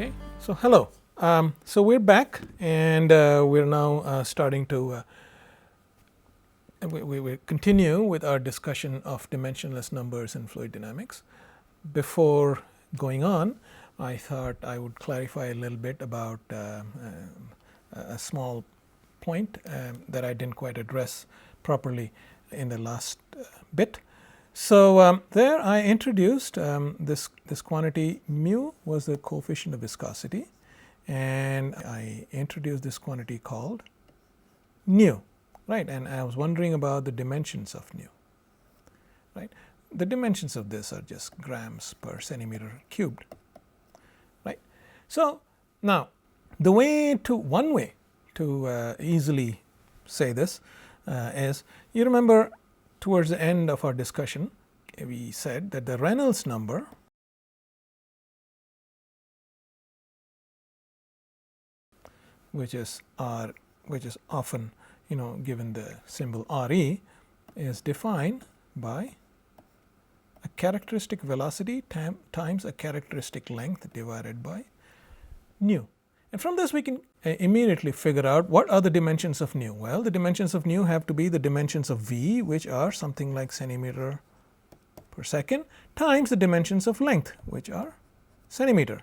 Okay, so hello. So we're back, and we're now starting to we continue with our discussion of dimensionless numbers in fluid dynamics. Before going on, I thought I would clarify a little bit about a small point that I didn't quite address properly in the last bit. So there I introduced this quantity mu was the coefficient of viscosity, and I introduced this quantity called nu, right? And I was wondering about the dimensions of nu, right? The dimensions of this are just grams per centimeter cubed, right? So now one way to easily say this is, you remember towards the end of our discussion we said that the Reynolds number which is often given the symbol Re is defined by a characteristic velocity times a characteristic length divided by nu. And from this we can immediately figure out what are the dimensions of nu. Well, the dimensions of nu have to be the dimensions of v, which are something like centimeter per second, times the dimensions of length, which are centimeter.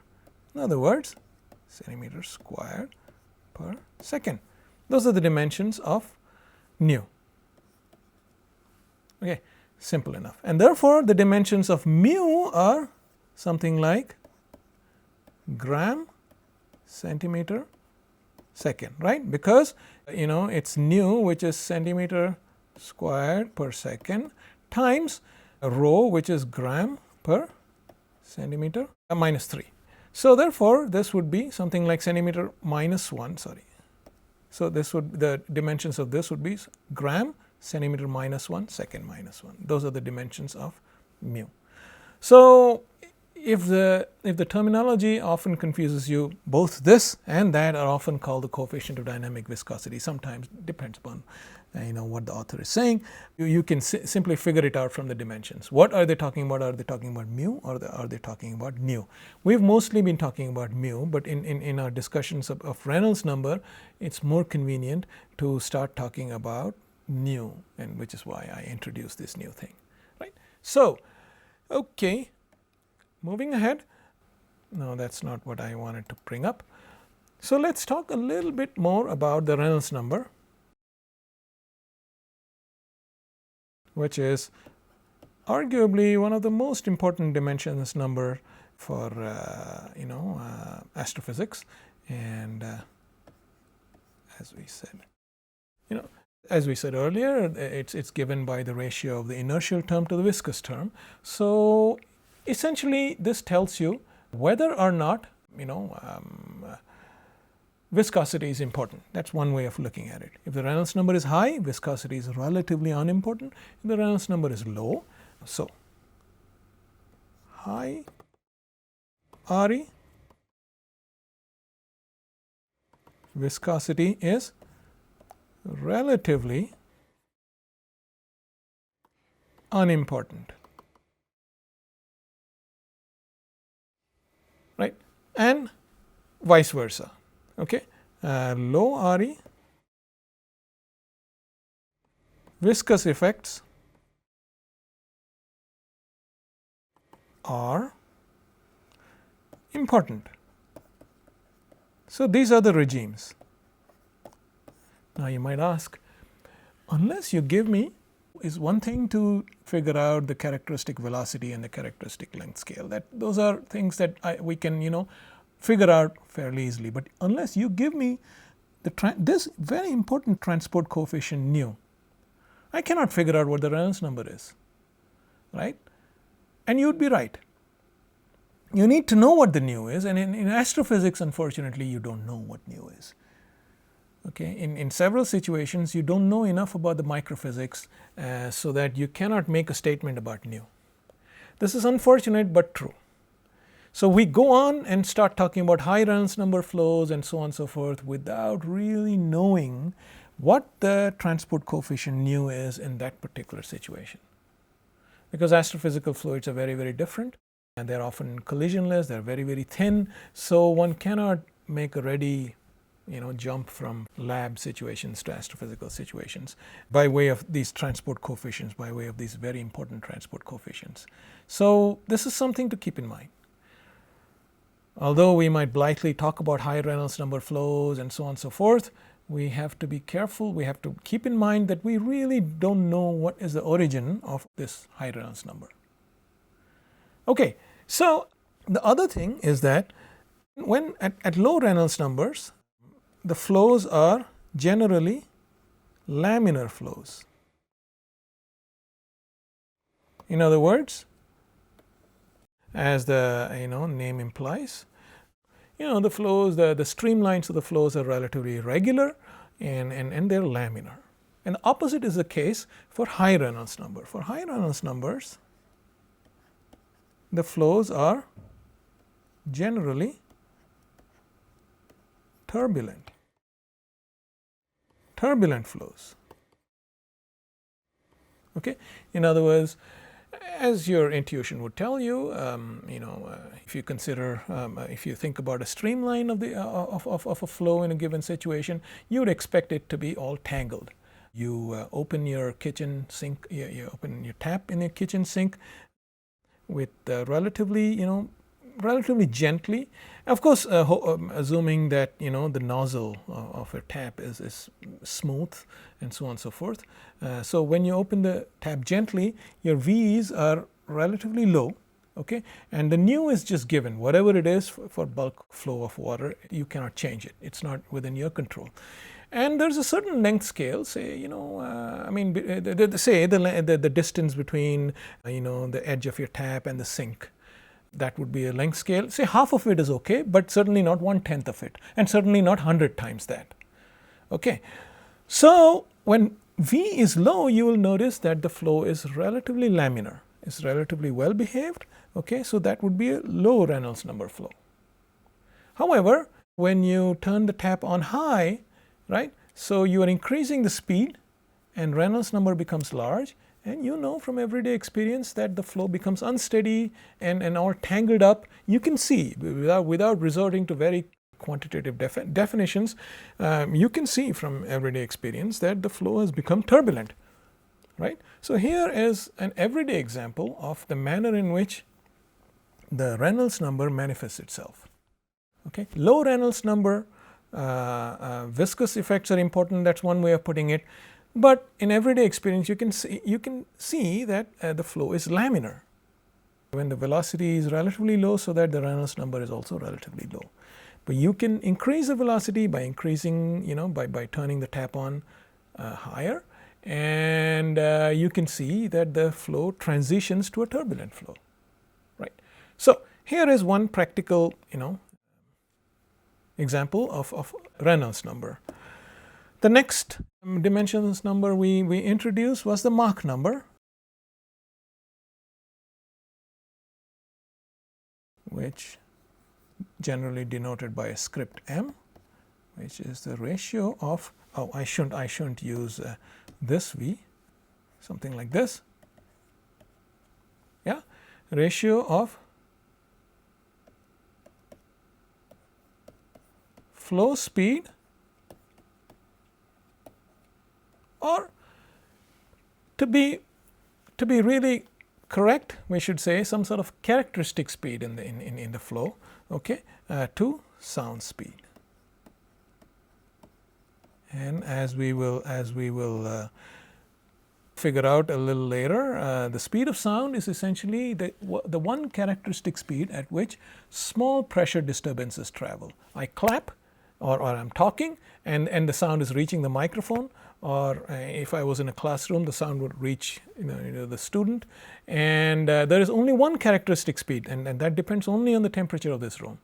In other words, centimeter squared per second. Those are the dimensions of nu. Okay, simple enough. And therefore, the dimensions of mu are something like gram centimeter second, right? Because it's nu, which is centimeter squared per second, times rho, which is gram per centimeter minus 3. So therefore, this would be something like centimeter minus 1, sorry. So this would, the dimensions of this would be gram centimeter minus 1 second minus 1. Those are the dimensions of mu. So if the terminology often confuses you, both this and that are often called the coefficient of dynamic viscosity. Sometimes depends upon what the author is saying. You can simply figure it out from the dimensions. What are they talking about? Are they talking about mu, or are they talking about nu? We've mostly been talking about mu, but in our discussions of Reynolds number, it's more convenient to start talking about nu, and which is why I introduced this new thing, right? So okay, moving ahead. No, that's not what I wanted to bring up. So let's talk a little bit more about the Reynolds number, which is arguably one of the most important dimensionless number for astrophysics. And as we said earlier, it's given by the ratio of the inertial term to the viscous term. So essentially, this tells you whether or not viscosity is important. That's one way of looking at it. If the Reynolds number is high, viscosity is relatively unimportant. If the Reynolds number is low, so high Re, viscosity is relatively unimportant, right? And vice versa. Okay, low Re, viscous effects are important. So these are the regimes. Now you might ask, unless you give me, is one thing to figure out the characteristic velocity and the characteristic length scale. Those are things that we can figure out fairly easily. But unless you give me this very important transport coefficient nu, I cannot figure out what the Reynolds number is, right? And you would be right. You need to know what the nu is, and in astrophysics, unfortunately, you don't know what nu is. Okay, in several situations, you don't know enough about the microphysics so that you cannot make a statement about nu. This is unfortunate but true. So we go on and start talking about high Reynolds number flows and so on and so forth without really knowing what the transport coefficient nu is in that particular situation. Because astrophysical fluids are very, very different. and they're often collisionless, they're very, very thin, so one cannot make a ready jump from lab situations to astrophysical situations by way of these transport coefficients, by way of these very important transport coefficients. So this is something to keep in mind. Although we might blithely talk about high Reynolds number flows and so on and so forth, we have to be careful. We have to keep in mind that we really don't know what is the origin of this high Reynolds number. Okay, so the other thing is that when at low Reynolds numbers, the flows are generally laminar flows. In other words, as the name implies, the flows, the streamlines of the flows are relatively regular and they're laminar. And the opposite is the case for high Reynolds number. For high Reynolds numbers, the flows are generally turbulent flows. Okay? In other words, as your intuition would tell you, if you consider, if you think about a streamline of a flow in a given situation, you would expect it to be all tangled. You open your kitchen sink, you open your tap in your kitchen sink with relatively gently. Of course, assuming that the nozzle of your tap is smooth and so on and so forth. So when you open the tap gently, your V's are relatively low, okay, and the nu is just given. Whatever it is for bulk flow of water, you cannot change it. It's not within your control. And there's a certain length scale, say, say the distance between, the edge of your tap and the sink. That would be a length scale. Say half of it is okay, but certainly not 1/10 of it, and certainly not 100 times that. Okay. So when V is low, you will notice that the flow is relatively laminar, is relatively well behaved. Okay, so that would be a low Reynolds number flow. However, when you turn the tap on high, right, so you are increasing the speed and Reynolds number becomes large, and from everyday experience that the flow becomes unsteady and all tangled up. You can see without resorting to very quantitative definitions, you can see from everyday experience that the flow has become turbulent, right? So here is an everyday example of the manner in which the Reynolds number manifests itself. Okay, low Reynolds number, viscous effects are important. That's one way of putting it. But in everyday experience, you can see that the flow is laminar when the velocity is relatively low, so that the Reynolds number is also relatively low. But you can increase the velocity by increasing, by turning the tap on higher, and you can see that the flow transitions to a turbulent flow, right? So here is one practical, example of Reynolds number. The next dimensionless number we introduced was the Mach number, which generally denoted by a script m, which is the ratio of, I shouldn't use this V, something like this, yeah, ratio of flow speed, or to be really correct, we should say some sort of characteristic speed in the flow, okay, to sound speed. And as we will figure out a little later, the speed of sound is essentially the one characteristic speed at which small pressure disturbances travel. I clap, or I'm talking, and the sound is reaching the microphone, or if I was in a classroom, the sound would reach the student, and there is only one characteristic speed, and that depends only on the temperature of this room.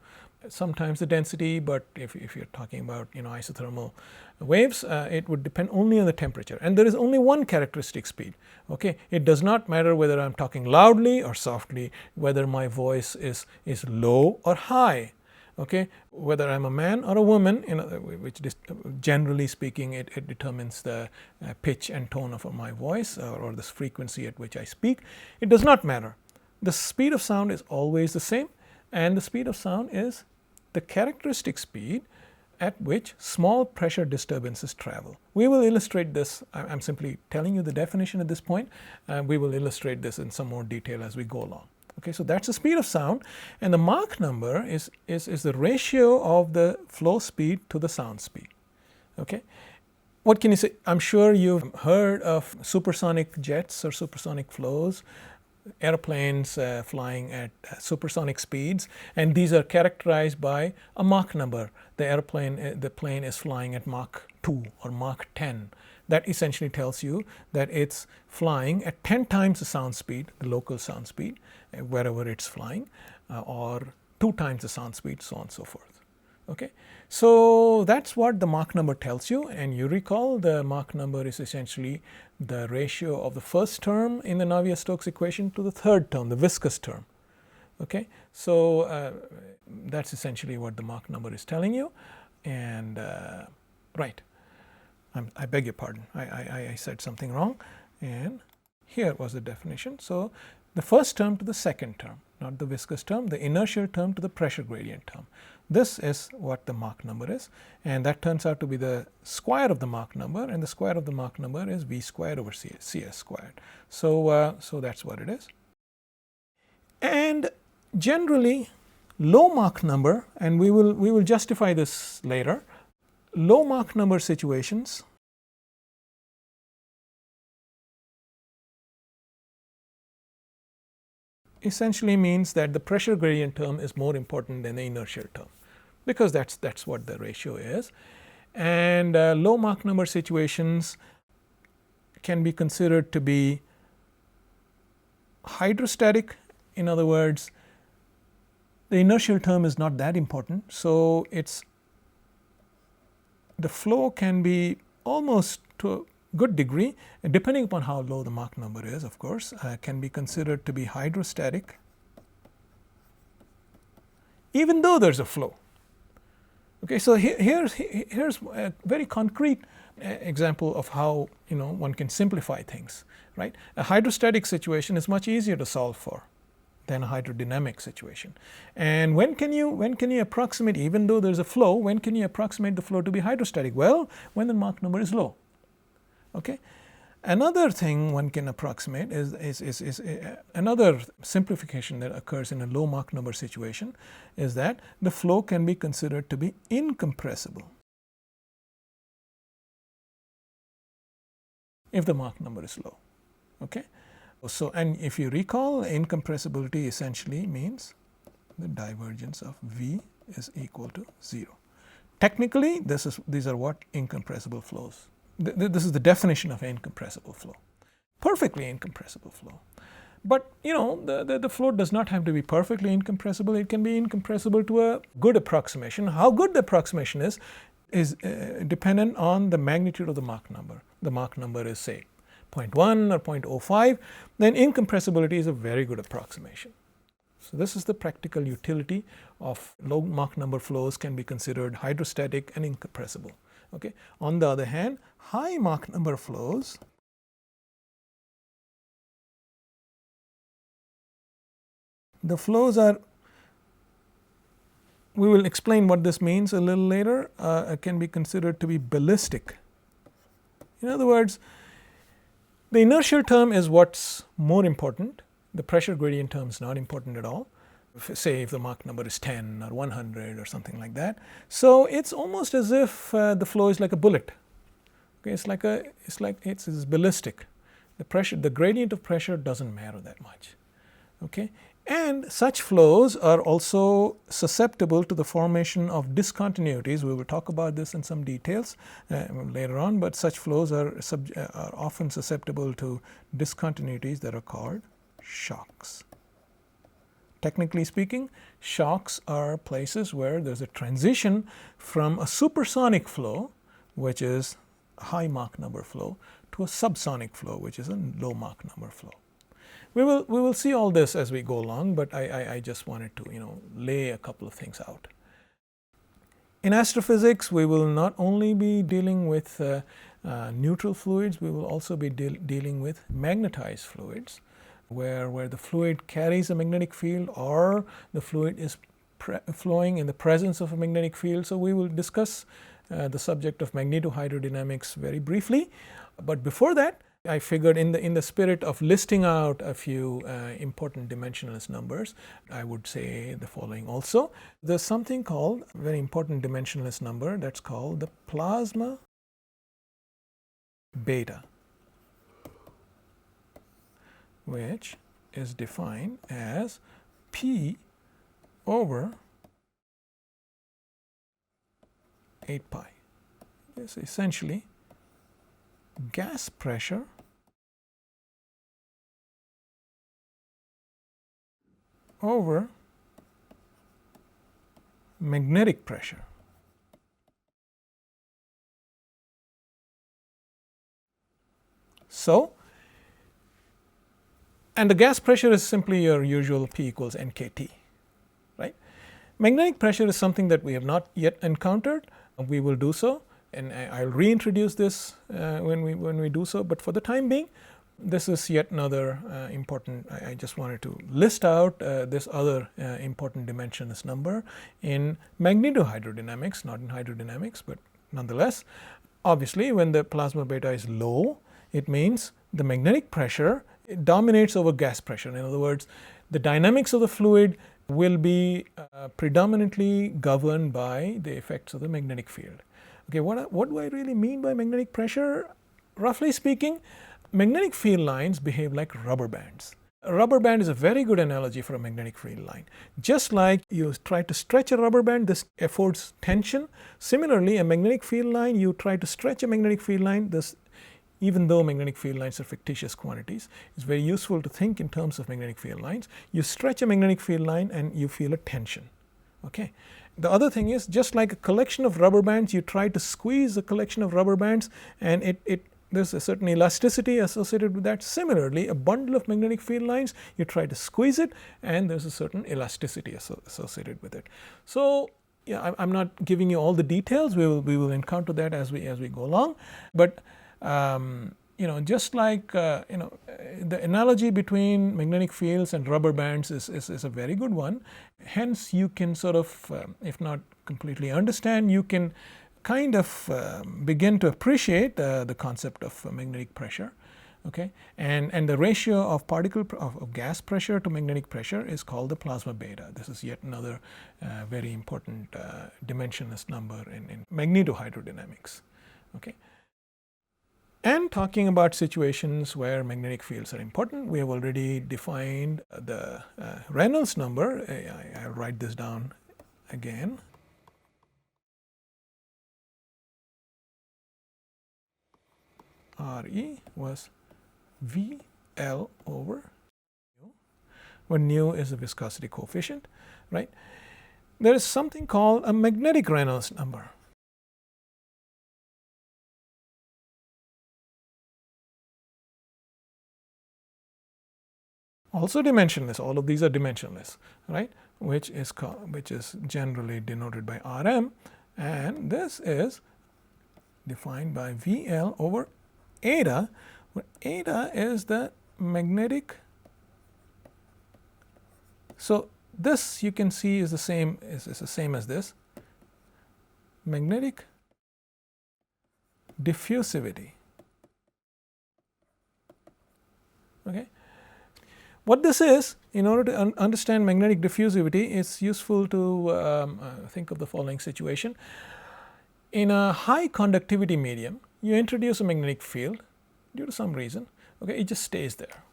Sometimes the density, but if you're talking about isothermal waves, it would depend only on the temperature, and there is only one characteristic speed. Okay, it does not matter whether I'm talking loudly or softly, whether my voice is low or high. Okay, whether I'm a man or a woman, which generally speaking it determines the pitch and tone of my voice, or this frequency at which I speak. It does not matter. the speed of sound is always the same, and the speed of sound is the characteristic speed at which small pressure disturbances travel. We will illustrate this. I'm simply telling you the definition at this point. We will illustrate this in some more detail as we go along. Okay, so that's the speed of sound, and the Mach number is the ratio of the flow speed to the sound speed. Okay, what can you say? I'm sure you've heard of supersonic jets or supersonic flows, airplanes flying at supersonic speeds, and these are characterized by a Mach number. The plane is flying at Mach 2 or Mach 10. That essentially tells you that it's flying at 10 times the sound speed, the local sound speed, wherever it's flying, or 2 times the sound speed, so on and so forth. Okay, so that's what the Mach number tells you, and you recall the Mach number is essentially the ratio of the first term in the Navier-Stokes equation to the third term, the viscous term. Okay, so that's essentially what the Mach number is telling you, and right. I beg your pardon, I said something wrong, and here was the definition. So the first term to the second term, not the viscous term, the inertial term to the pressure gradient term. This is what the Mach number is, and that turns out to be the square of the Mach number, and the square of the Mach number is v squared over cs squared. So, so that's what it is. And generally, low Mach number, and we will justify this later, low Mach number situations essentially means that the pressure gradient term is more important than the inertial term, because that's what the ratio is. And low Mach number situations can be considered to be hydrostatic. In other words, the inertial term is not that important, so the flow can be almost to a good degree, depending upon how low the Mach number is, of course, can be considered to be hydrostatic, even though there's a flow. Okay, so here's a very concrete example of how one can simplify things, right? A hydrostatic situation is much easier to solve for than a hydrodynamic situation. And when can you approximate, even though there's a flow, when can you approximate the flow to be hydrostatic? Well, when the Mach number is low. Okay. Another thing one can approximate is another simplification that occurs in a low Mach number situation is that the flow can be considered to be incompressible if the Mach number is low. Okay. So, and if you recall, incompressibility essentially means the divergence of V is equal to 0. Technically, these are what incompressible flows. This is the definition of incompressible flow. Perfectly incompressible flow. But the flow does not have to be perfectly incompressible. It can be incompressible to a good approximation. How good the approximation is dependent on the magnitude of the Mach number. The Mach number is, say, 0.1 or 0.05, then incompressibility is a very good approximation. So this is the practical utility of low Mach number flows can be considered hydrostatic and incompressible. Okay. On the other hand, high Mach number flows we will explain what this means a little later, can be considered to be ballistic. In other words, the inertial term is what's more important. The pressure gradient term is not important at all. Say if the Mach number is 10 or 100 or something like that. So it's almost as if the flow is like a bullet. Okay, it's ballistic. The gradient of pressure doesn't matter that much. Okay, and such flows are also susceptible to the formation of discontinuities. We will talk about this in some details later on, but such flows are often susceptible to discontinuities that are called shocks. Technically speaking, shocks are places where there's a transition from a supersonic flow, which is a high Mach number flow, to a subsonic flow, which is a low Mach number flow. We will see all this as we go along, but I just wanted to lay a couple of things out. In astrophysics, we will not only be dealing with neutral fluids, we will also be dealing with magnetized fluids. where the fluid carries a magnetic field or the fluid is flowing in the presence of a magnetic field. So, we will discuss the subject of magnetohydrodynamics very briefly, but before that I figured in the spirit of listing out a few important dimensionless numbers, I would say the following also. There is something called a very important dimensionless number, that is called the plasma beta, which is defined as P over 8 pi. This is essentially gas pressure over magnetic pressure. So, and the gas pressure is simply your usual P equals NKT, right. Magnetic pressure is something that we have not yet encountered. We will do so, and I will reintroduce this when we do so, but for the time being this is yet another important, I just wanted to list out this other important dimensionless number in magnetohydrodynamics, not in hydrodynamics, but nonetheless. Obviously, when the plasma beta is low, it means the magnetic pressure dominates over gas pressure. In other words, the dynamics of the fluid will be predominantly governed by the effects of the magnetic field. Okay, what do I really mean by magnetic pressure? Roughly speaking, magnetic field lines behave like rubber bands. A rubber band is a very good analogy for a magnetic field line. Just like you try to stretch a rubber band, this affords tension. Similarly, a magnetic field line, you try to stretch a magnetic field line, this, even though magnetic field lines are fictitious quantities, it's very useful to think in terms of magnetic field lines. You stretch a magnetic field line and you feel a tension. Okay. The other thing is, just like a collection of rubber bands, you try to squeeze a collection of rubber bands and there's a certain elasticity associated with that. Similarly, a bundle of magnetic field lines, you try to squeeze it and there's a certain elasticity associated with it. So, yeah, I'm not giving you all the details. We will encounter that as we go along, but just like the analogy between magnetic fields and rubber bands is a very good one. Hence, you can sort of, if not completely understand, you can kind of begin to appreciate the concept of magnetic pressure. Okay, and the ratio of of gas pressure to magnetic pressure is called the plasma beta. This is yet another very important dimensionless number in magnetohydrodynamics. Okay. And talking about situations where magnetic fields are important, we have already defined the Reynolds number. I'll write this down again. Re was VL over nu, where nu is the viscosity coefficient, right? There is something called a magnetic Reynolds number. Also dimensionless, all of these are dimensionless, right, which is generally denoted by Rm, and this is defined by VL over eta, where eta is the magnetic. So, this you can see is the same as this, magnetic diffusivity. Okay. What this is, in order to understand magnetic diffusivity, it's useful to think of the following situation. In a high conductivity medium, you introduce a magnetic field due to some reason, okay, it just stays there.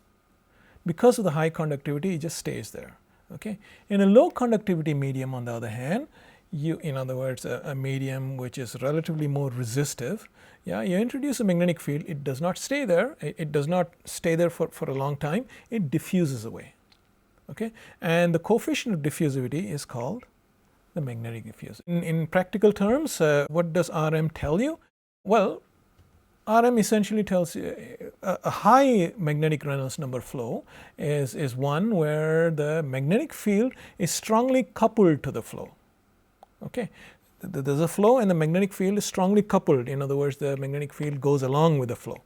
Because of the high conductivity, it just stays there. Okay. In a low conductivity medium, on the other hand, in other words, a medium which is relatively more resistive, yeah, you introduce a magnetic field, it does not stay there, it does not stay there for a long time, it diffuses away. Okay. And the coefficient of diffusivity is called the magnetic diffusivity. In practical terms, what does Rm tell you? Well, Rm essentially tells you a high magnetic Reynolds number flow is one where the magnetic field is strongly coupled to the flow. Okay. There is a flow and the magnetic field is strongly coupled. In other words, the magnetic field goes along with the flow.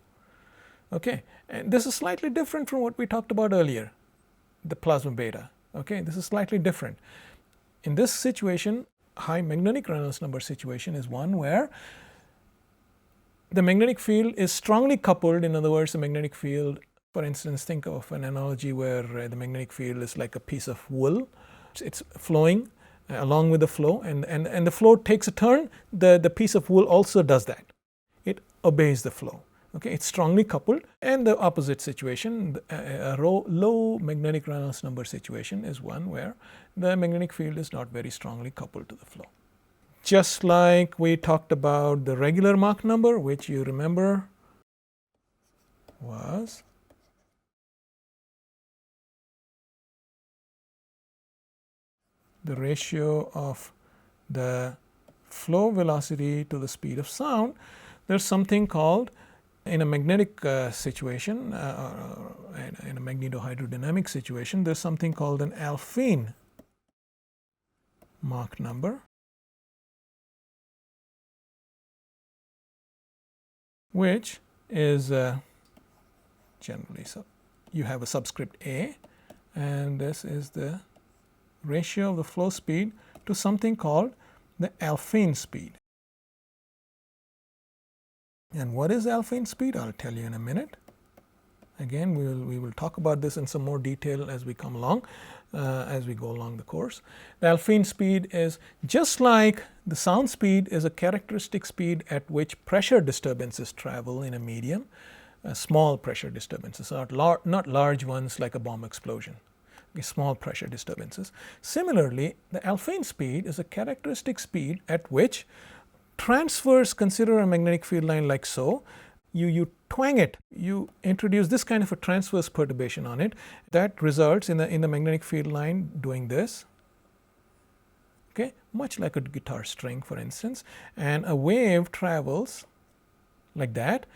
Okay, and this is slightly different from what we talked about earlier, the plasma beta. Okay, this is slightly different. In this situation, high magnetic Reynolds number situation is one where the magnetic field is strongly coupled. In other words, the magnetic field, for instance, think of an analogy where the magnetic field is like a piece of wool. It's flowing along with the flow, and the flow takes a turn. The piece of wool also does that. It obeys the flow. Okay, it's strongly coupled. And the opposite situation, a low magnetic Reynolds number situation, is one where the magnetic field is not very strongly coupled to the flow. Just like we talked about the regular Mach number, which you remember was the ratio of the flow velocity to the speed of sound. There's something called, in a magnetic situation, in a magnetohydrodynamic situation, there's something called an Alfven Mach number, which is generally, so you have a subscript A, and this is the ratio of the flow speed to something called the Alfven speed. And what is Alfven speed? I'll tell you in a minute. Again, we will talk about this in some more detail as we come along, as we go along the course. The Alfven speed is just like the sound speed is a characteristic speed at which pressure disturbances travel in a medium. Small pressure disturbances, not large ones like a bomb explosion. Okay, small pressure disturbances. Similarly, the Alfven speed is a characteristic speed at which transverse, consider a magnetic field line like so. You twang it, you introduce this kind of a transverse perturbation on it, that results in the magnetic field line doing this, okay, much like a guitar string, for instance, and a wave travels like that,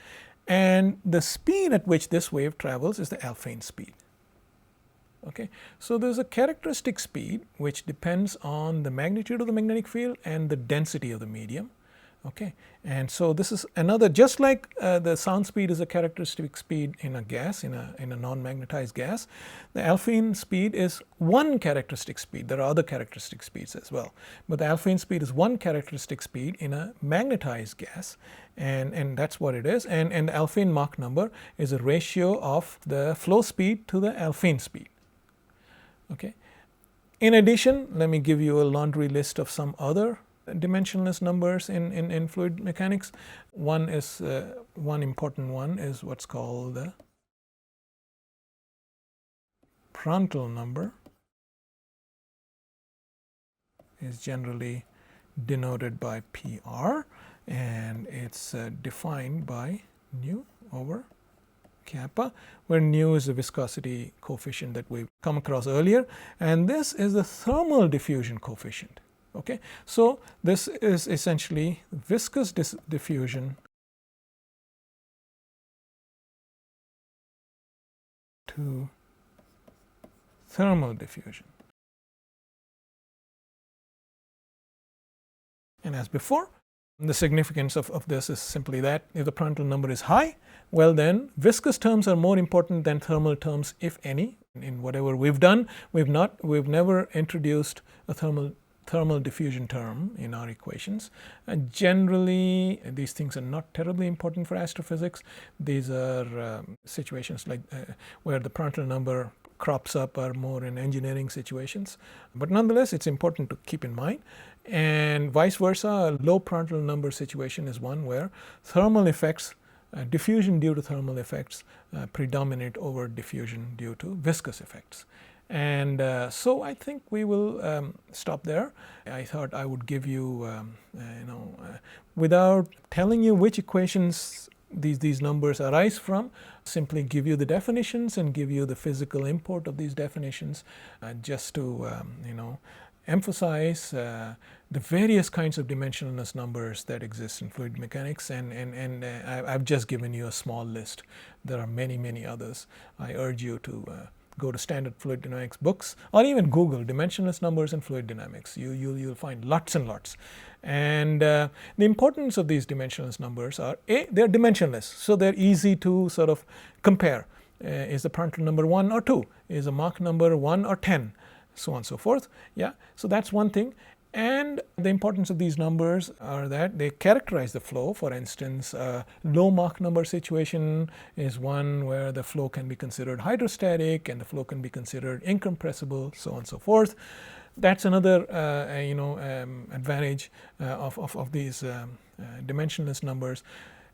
and the speed at which this wave travels is the Alfven speed. Okay, so there's a characteristic speed which depends on the magnitude of the magnetic field and the density of the medium. Okay, and so this is another, just like the sound speed is a characteristic speed in a gas, in a non-magnetized gas, the Alfven speed is one characteristic speed. There are other characteristic speeds as well, but the Alfven speed is one characteristic speed in a magnetized gas, and that's what it is. And the Alfven Mach number is a ratio of the flow speed to the Alfven speed. Okay. In addition, let me give you a laundry list of some other dimensionless numbers in fluid mechanics. One is one important one is what's called the Prandtl number. Is generally denoted by PR, and it's defined by nu over kappa, where nu is the viscosity coefficient that we've come across earlier, and this is the thermal diffusion coefficient. Okay, so this is essentially viscous diffusion to thermal diffusion. And as before, the significance of this is simply that if the Prandtl number is high, well then viscous terms are more important than thermal terms, if any. In whatever we've done, we've never introduced a thermal diffusion term in our equations. And generally, these things are not terribly important for astrophysics. These are situations like where the Prandtl number crops up are more in engineering situations. But nonetheless, it's important to keep in mind. And vice versa, a low Prandtl number situation is one where thermal effects, diffusion due to thermal effects predominate over diffusion due to viscous effects. And so I think we will stop there. I thought I would give you, without telling you which equations these numbers arise from, simply give you the definitions and give you the physical import of these definitions, just to emphasize the various kinds of dimensionless numbers that exist in fluid mechanics, and I've just given you a small list. There are many others. I urge you to go to standard fluid dynamics books or even Google dimensionless numbers in fluid dynamics. You'll find lots and lots. And the importance of these dimensionless numbers are they're dimensionless, so they're easy to sort of compare. Is the Prandtl number 1 or 2? Is a Mach number 1 or 10? So on and so forth. Yeah, so that's one thing. And the importance of these numbers are that they characterize the flow. For instance, a low Mach number situation is one where the flow can be considered hydrostatic and the flow can be considered incompressible, so on and so forth. That's another advantage of these dimensionless numbers.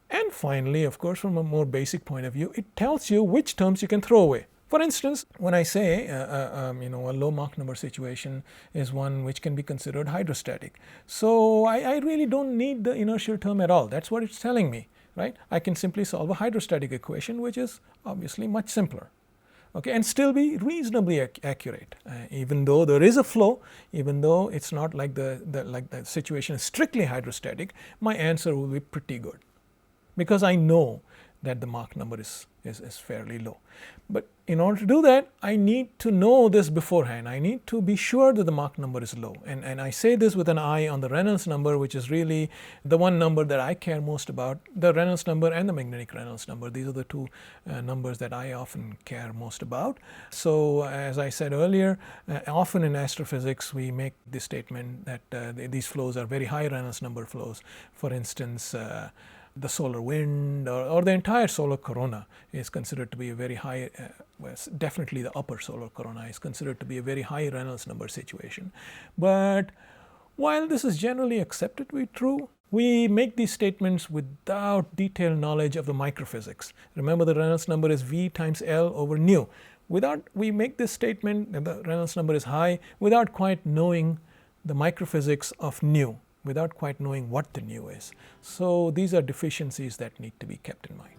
And finally, of course, from a more basic point of view, it tells you which terms you can throw away. For instance, when I say a low Mach number situation is one which can be considered hydrostatic, so I really don't need the inertial term at all. That's what it's telling me, right? I can simply solve a hydrostatic equation, which is obviously much simpler, okay, and still be reasonably accurate. Even though there is a flow, even though it's not like the situation is strictly hydrostatic, my answer will be pretty good, because I know that the Mach number is fairly low. But in order to do that, I need to know this beforehand. I need to be sure that the Mach number is low. And I say this with an eye on the Reynolds number, which is really the one number that I care most about, the Reynolds number and the magnetic Reynolds number. These are the two numbers that I often care most about. So as I said earlier, often in astrophysics we make this statement that these flows are very high Reynolds number flows. For instance, the solar wind or the entire solar corona is considered to be a very high, definitely the upper solar corona is considered to be a very high Reynolds number situation. But while this is generally accepted to be true, we make these statements without detailed knowledge of the microphysics. Remember, the Reynolds number is V times L over nu. We make this statement that the Reynolds number is high without quite knowing the microphysics of nu, without quite knowing what the nu is. So these are deficiencies that need to be kept in mind.